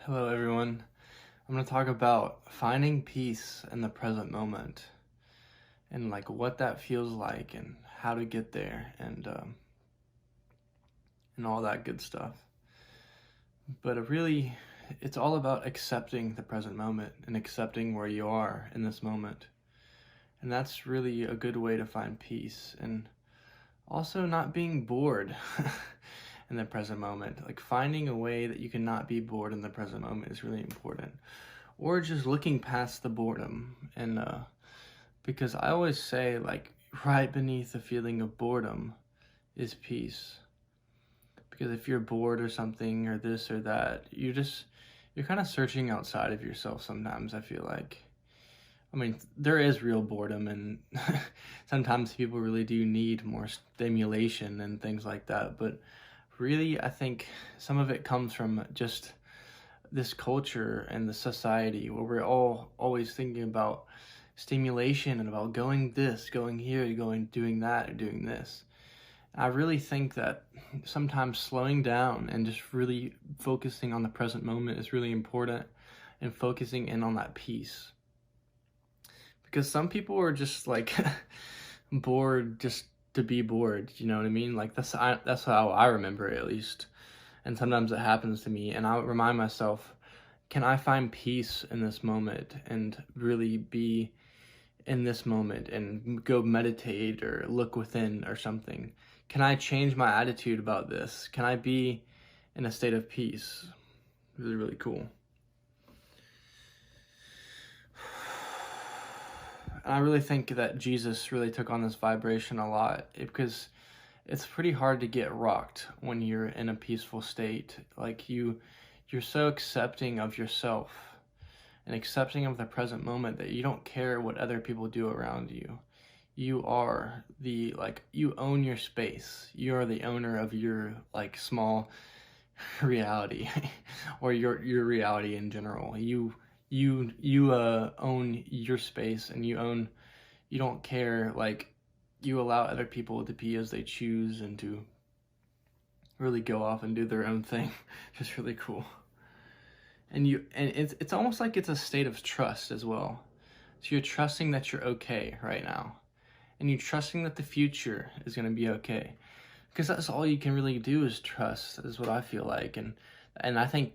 Hello, everyone. I'm going to talk about finding peace in the present moment and like what that feels like and how to get there and all that good stuff. But it's all about accepting the present moment and accepting where you are in this moment. And that's really a good way to find peace and also not being bored in the present moment. Like finding a way that you can not be bored in the present moment is really important. Or just looking past the boredom and because I always say like right beneath the feeling of boredom is peace. Because if you're bored or something or this or that, you're kind of searching outside of yourself sometimes, I feel like. I mean, there is real boredom, and sometimes people really do need more stimulation and things like that. But really, I think some of it comes from just this culture and the society where we're all always thinking about stimulation and about going this, going here, going doing that, or doing this. I really think that sometimes slowing down and just really focusing on the present moment is really important and focusing in on that peace. Because some people are just like bored just to be bored, you know what I mean? Like that's how I remember it, at least. And sometimes it happens to me, and I remind myself, can I find peace in this moment and really be in this moment and go meditate or look within or something? Can I change my attitude about this? Can I be in a state of peace? Really, really cool. And I really think that Jesus really took on this vibration a lot because it's pretty hard to get rocked when you're in a peaceful state. Like you're so accepting of yourself and accepting of the present moment that you don't care what other people do around you. You are you own your space. You are the owner of your like small reality or your reality in general. You own your space, and you don't care, like you allow other people to be as they choose and to really go off and do their own thing. Just really cool. And it's almost like it's a state of trust as well. So you're trusting that you're okay right now, and you're trusting that the future is going to be okay, because that's all you can really do is trust, is what I feel like. And I think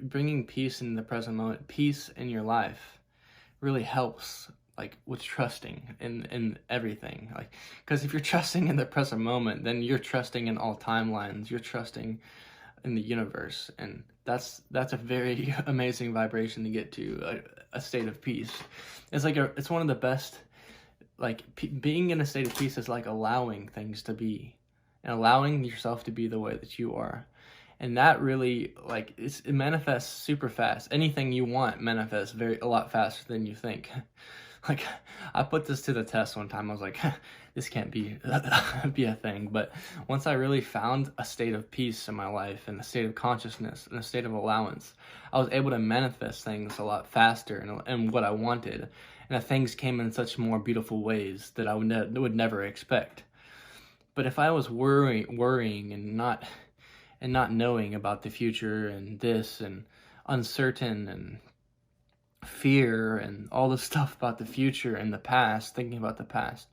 bringing peace in the present moment, peace in your life, really helps like with trusting in everything. Like, because if you're trusting in the present moment, then you're trusting in all timelines, you're trusting in the universe, and that's a very amazing vibration to get to, a state of peace. It's one of the best, like being in a state of peace is like allowing things to be and allowing yourself to be the way that you are. And that really, like, it manifests super fast. Anything you want manifests a lot faster than you think. Like, I put this to the test one time. I was like, this can't be a thing. But once I really found a state of peace in my life and a state of consciousness and a state of allowance, I was able to manifest things a lot faster and what I wanted. And things came in such more beautiful ways that I would never expect. But if I was worrying and not knowing about the future and this and uncertain and fear and all this stuff about the future and the past, thinking about the past,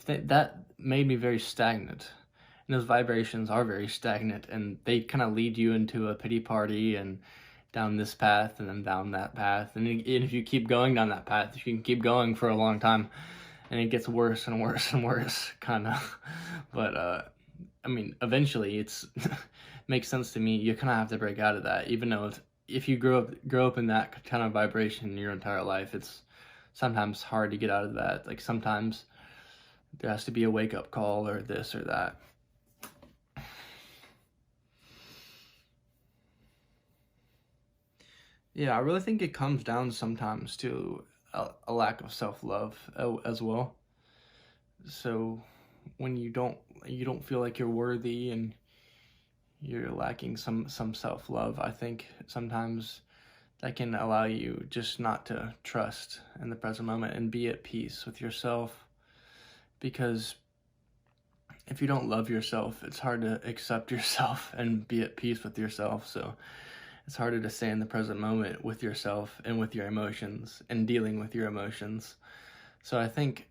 that made me very stagnant. And those vibrations are very stagnant, and they kind of lead you into a pity party and down this path and then down that path. And if you keep going down that path, you can keep going for a long time, and it gets worse and worse and worse, kind of. But I mean, eventually it's makes sense to me. You kind of have to break out of that, even though if you grow up in that kind of vibration your entire life, it's sometimes hard to get out of that. Like sometimes there has to be a wake up call or this or that. Yeah, I really think it comes down sometimes to a lack of self-love as well. So when you don't feel like you're worthy and you're lacking some self-love, I think sometimes that can allow you just not to trust in the present moment and be at peace with yourself. Because if you don't love yourself, it's hard to accept yourself and be at peace with yourself. So it's harder to stay in the present moment with yourself and with your emotions and dealing with your emotions. So I think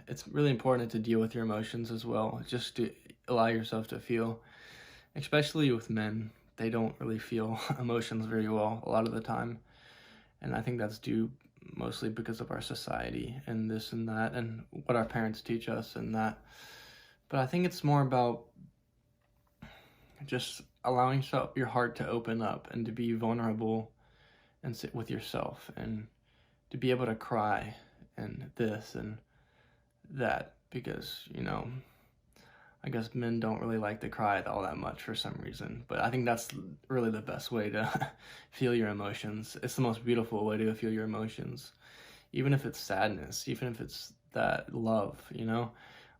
it's really important to deal with your emotions as well, just to allow yourself to feel, especially with men. They don't really feel emotions very well a lot of the time. And I think that's due mostly because of our society and this and that and what our parents teach us and that. But I think it's more about just allowing your heart to open up and to be vulnerable and sit with yourself and to be able to cry and this and that because, I guess men don't really like to cry all that much for some reason, but I think that's really the best way to feel your emotions. It's the most beautiful way to feel your emotions, even if it's sadness, even if it's that love,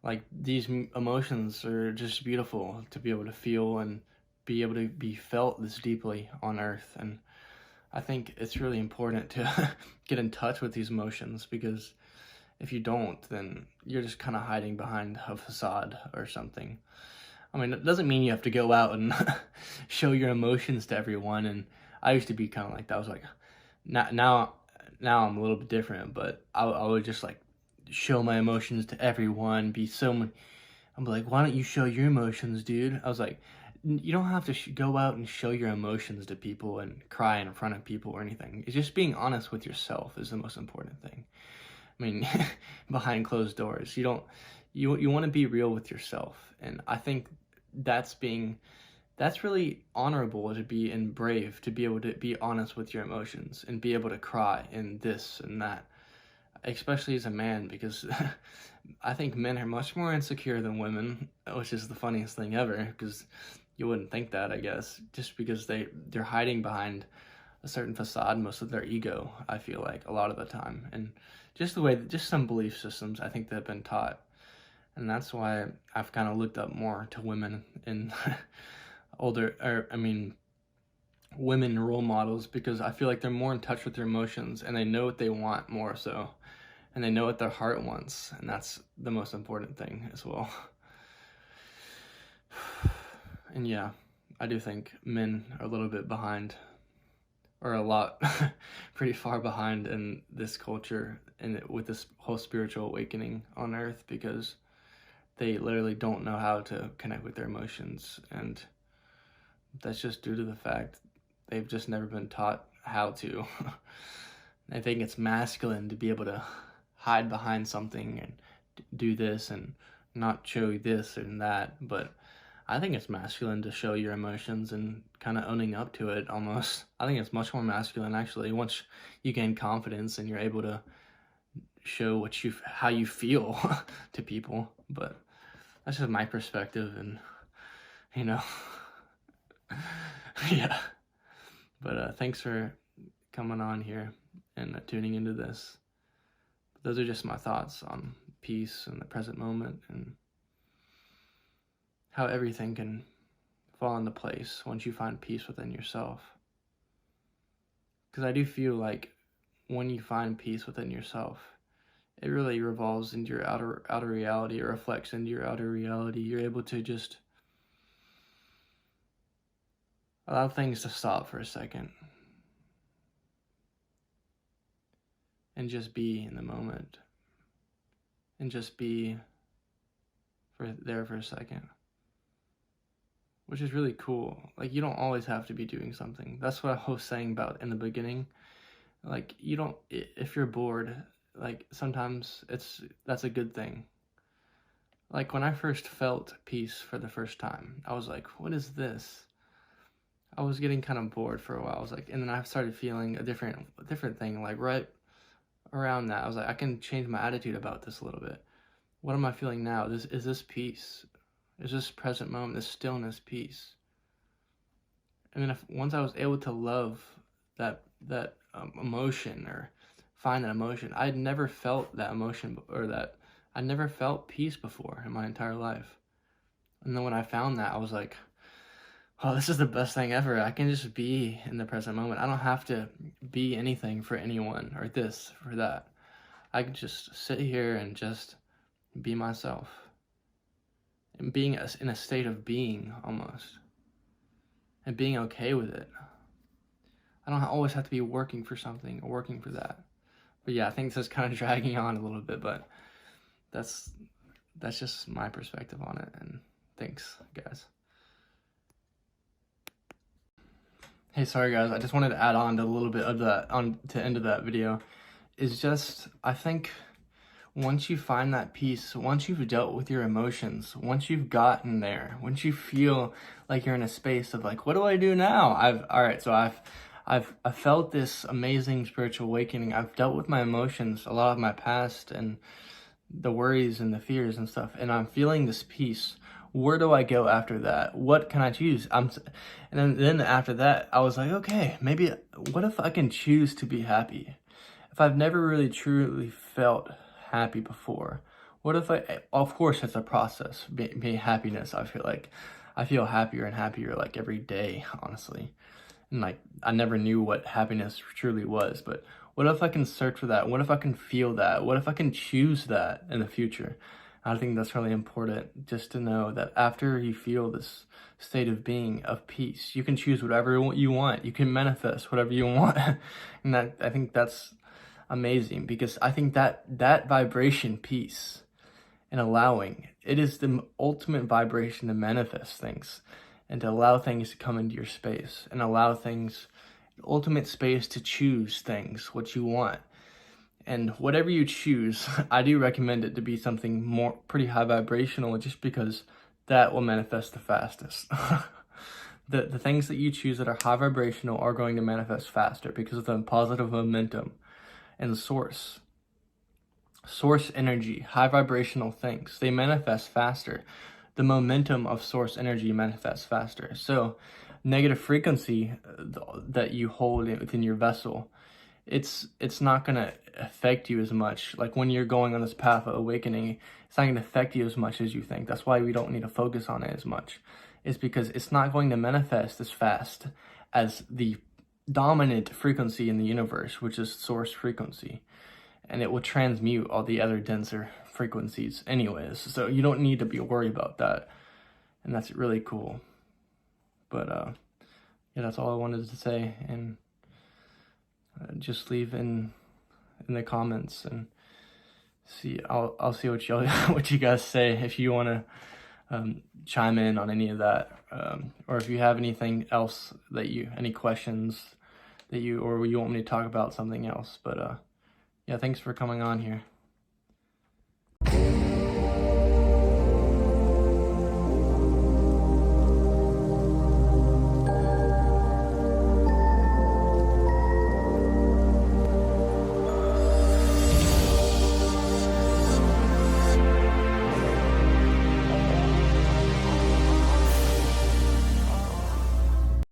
like these emotions are just beautiful to be able to feel and be able to be felt this deeply on earth. And I think it's really important to get in touch with these emotions, because if you don't, then you're just kind of hiding behind a facade or something. I mean, it doesn't mean you have to go out and show your emotions to everyone. And I used to be kind of like that. I was like, now I'm a little bit different, but I would just like show my emotions to everyone. I'm like, why don't you show your emotions, dude? I was like, you don't have to go out and show your emotions to people and cry in front of people or anything. It's just being honest with yourself is the most important thing. I mean, behind closed doors, you want to be real with yourself. And I think that's really honorable to be, and brave to be able to be honest with your emotions and be able to cry and this and that, especially as a man, because I think men are much more insecure than women, which is the funniest thing ever, because you wouldn't think that, I guess, just because they're hiding behind a certain facade, most of their ego, I feel like, a lot of the time. And just some belief systems I think that have been taught. And that's why I've kind of looked up more to women in women role models, because I feel like they're more in touch with their emotions and they know what they want more so. And they know what their heart wants. And that's the most important thing as well. And yeah, I do think men are a little bit behind, or a lot, pretty far behind in this culture and with this whole spiritual awakening on earth, because they literally don't know how to connect with their emotions. And that's just due to the fact they've just never been taught how to. I think it's masculine to be able to hide behind something and do this and not show this and that, but I think it's masculine to show your emotions and kind of owning up to it almost. I think it's much more masculine, actually, once you gain confidence and you're able to show how you feel to people. But that's just my perspective, and yeah. But thanks for coming on here and tuning into this. Those are just my thoughts on peace and the present moment, and how everything can fall into place once you find peace within yourself. Because I do feel like when you find peace within yourself, it really revolves into your outer reality, or reflects into your outer reality. You're able to just allow things to stop for a second and just be in the moment and just be there for a second, which is really cool. Like, you don't always have to be doing something. That's what I was saying about in the beginning. Like, if you're bored, like, sometimes that's a good thing. Like, when I first felt peace for the first time, I was like, what is this? I was getting kind of bored for a while. I was like, and then I started feeling a different thing, like right around that. I was like, I can change my attitude about this a little bit. What am I feeling now? Is this peace? Is this present moment, this stillness, peace? And then once I was able to love that emotion, or find that emotion, I'd never felt that emotion, or that I never felt peace before in my entire life. And then when I found that, I was like, oh, this is the best thing ever. I can just be in the present moment. I don't have to be anything for anyone, or this, for that. I can just sit here and just be myself. And being in a state of being, almost. And being okay with it. I don't always have to be working for something or working for that. But yeah, I think this is kind of dragging on a little bit, but that's just my perspective on it. And thanks, guys. Hey, sorry guys, I just wanted to add on to a little bit of that, on to end of that video, is just, I think once you find that peace, once you've dealt with your emotions, once you've gotten there, once you feel like you're in a space of like, what do I do now? I've felt this amazing spiritual awakening. I've dealt with my emotions, a lot of my past and the worries and the fears and stuff, and I'm feeling this peace. Where do I go after that? What can I choose? And then after that, I was like, okay, maybe what if I can choose to be happy? If I've never really truly felt happy before, what if of course it's a process, be happiness. I feel happier and happier like every day, honestly. And like, I never knew what happiness truly was, but what if I can search for that? What if I can feel that? What if I can choose that in the future? I think that's really important, just to know that after you feel this state of being of peace, you can choose whatever you want. You can manifest whatever you want. And I think that's amazing, because I think that vibration, peace and allowing, it is the ultimate vibration to manifest things and to allow things to come into your space and allow things, ultimate space to choose things, what you want. And whatever you choose, I do recommend it to be something pretty high vibrational, just because that will manifest the fastest. The things that you choose that are high vibrational are going to manifest faster because of the positive momentum and source energy. High vibrational things, they manifest faster. The momentum of source energy manifests faster. So negative frequency that you hold within your vessel, it's not going to affect you as much. Like when you're going on this path of awakening, it's not going to affect you as much as you think. That's why we don't need to focus on it as much. It's because it's not going to manifest as fast as the dominant frequency in the universe, which is source frequency. And it will transmute all the other denser frequencies anyways. So you don't need to be worried about that. And that's really cool. But yeah, that's all I wanted to say. And just leave in the comments and see. I'll see what what you guys say, if you want to chime in on any of that, or if you have anything else that any questions that you want me to talk about something else. But yeah, thanks for coming on here.